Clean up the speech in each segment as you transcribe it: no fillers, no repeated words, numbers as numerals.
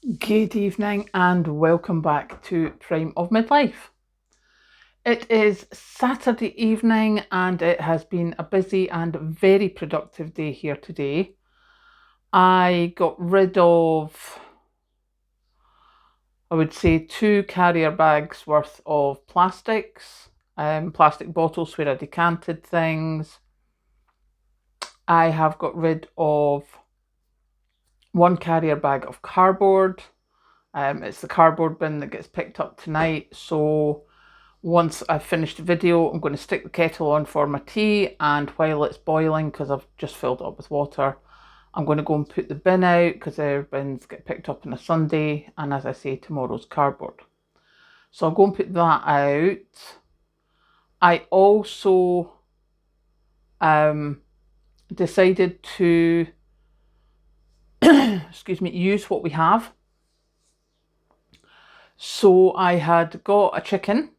Good evening and welcome back to Prime of Midlife. It is Saturday evening and it has been a busy and very productive day here today. I got rid of, I would say, 2 carrier bags worth of plastics, plastic bottles where I decanted things. I have got rid of 1 carrier bag of cardboard. It's the cardboard bin that gets picked up tonight, so once I've finished the video, I'm going to stick the kettle on for my tea, and while it's boiling, because I've just filled it up with water, I'm going to go and put the bin out because their bins get picked up on a Sunday, and as I say, tomorrow's cardboard. So I'll go and put that out. I also decided to use what we have. So I had got a chicken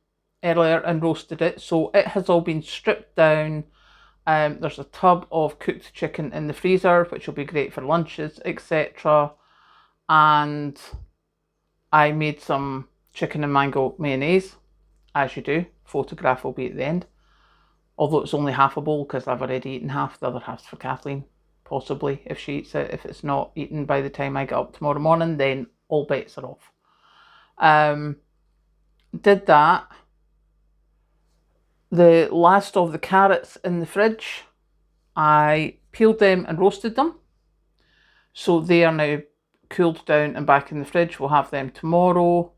earlier and roasted it, so it has all been stripped down. There's a tub of cooked chicken in the freezer, which will be great for lunches, etc. And I made some chicken and mango mayonnaise, as you do. Photograph will be at the end. Although it's only half a bowl because I've already eaten half. The other half's for Kathleen, possibly, if she eats it. If it's not eaten by the time I get up tomorrow morning, then all bets are off. Did that. The last of the carrots in the fridge, I peeled them and roasted them. So they are now cooled down and back in the fridge. We'll have them tomorrow.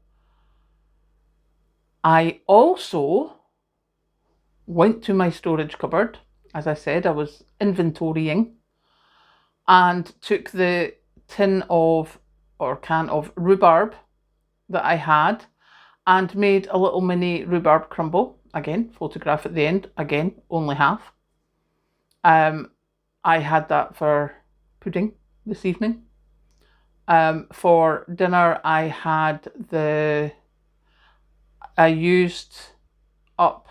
I also went to my storage cupboard. As I said, I was inventorying and took the can of rhubarb that I had and made a little mini rhubarb crumble. Again, photograph at the end. Again, only half. I had that for pudding this evening. For dinner, I used up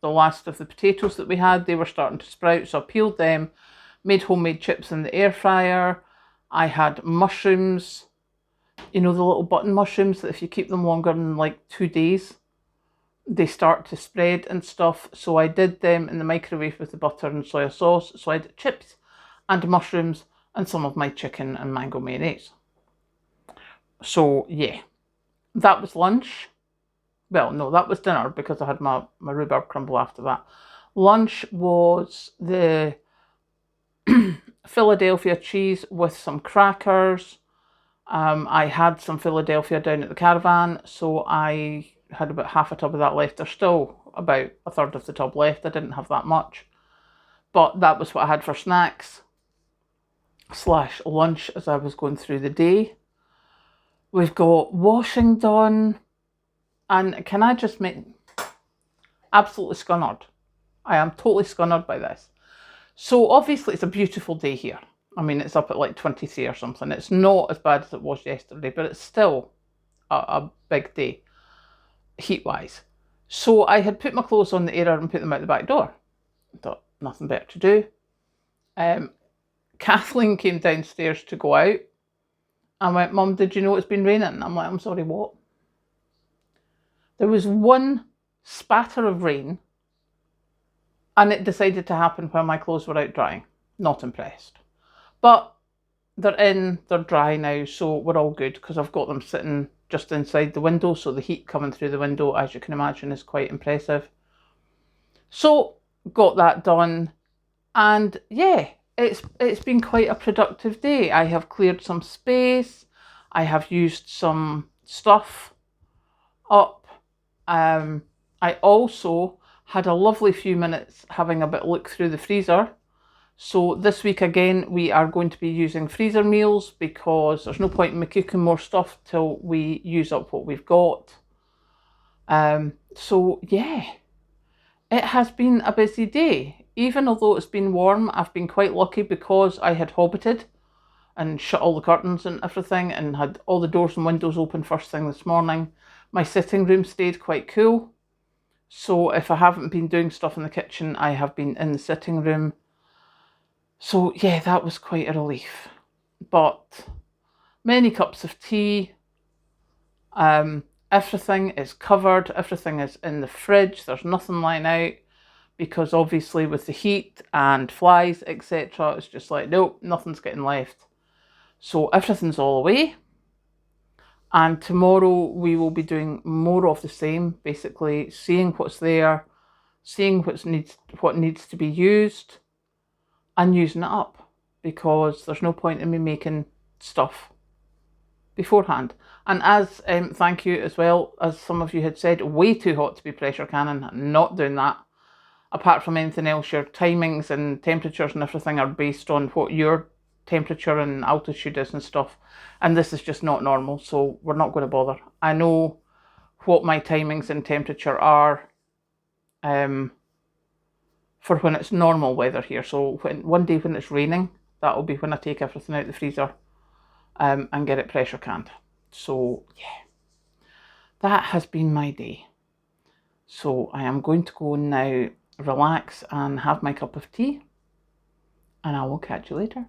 the last of the potatoes that we had. They were starting to sprout, so I peeled them, made homemade chips in the air fryer. I had mushrooms, you know, the little button mushrooms that if you keep them longer than like 2 days, they start to spread and stuff. So I did them in the microwave with the butter and soy sauce. So I had chips and mushrooms and some of my chicken and mango mayonnaise. So yeah, that was lunch. Well, no, that was dinner because I had my rhubarb crumble after that. Lunch was the Philadelphia cheese with some crackers. I had some Philadelphia down at the caravan, so I had about half a tub of that left. There's still about a third of the tub left. I didn't have that much. But that was what I had for snacks / lunch as I was going through the day. We've got washing done. And can I just make absolutely scunnered? I am totally scunnered by this. So obviously it's a beautiful day here. I mean, it's up at like 23 or something. It's not as bad as it was yesterday, but it's still a big day, heat-wise. So I had put my clothes on the airer and put them out the back door. I thought, nothing better to do. Kathleen came downstairs to go out. I went, Mum, did you know it's been raining? I'm like, I'm sorry, what? There was one spatter of rain and it decided to happen while my clothes were out drying. Not impressed. But they're dry now, so we're all good because I've got them sitting just inside the window, so the heat coming through the window, as you can imagine, is quite impressive. So got that done, and yeah, it's been quite a productive day. I have cleared some space. I have used some stuff up. I also had a lovely few minutes having a bit look through the freezer. So this week again, we are going to be using freezer meals because there's no point in me cooking more stuff till we use up what we've got. So yeah, it has been a busy day. Even although it's been warm, I've been quite lucky because I had hobbited and shut all the curtains and everything and had all the doors and windows open first thing this morning. My sitting room stayed quite cool. So if I haven't been doing stuff in the kitchen, I have been in the sitting room. So yeah, that was quite a relief. But many cups of tea, Everything is covered, everything is in the fridge, there's nothing lying out, because obviously with the heat and flies, etc., it's just like, nope, nothing's getting left. So everything's all away. And tomorrow we will be doing more of the same, basically seeing what's there, seeing what needs to be used, and using it up, because there's no point in me making stuff beforehand. And as thank you as well, as some of you had said, way too hot to be pressure canning, not doing that. Apart from anything else, your timings and temperatures and everything are based on what your temperature and altitude is and stuff. And this is just not normal, so we're not going to bother. I know what my timings and temperature are for when it's normal weather here. So one day when it's raining, that'll be when I take everything out the freezer and get it pressure canned. So yeah, that has been my day. So I am going to go now, relax and have my cup of tea, and I will catch you later.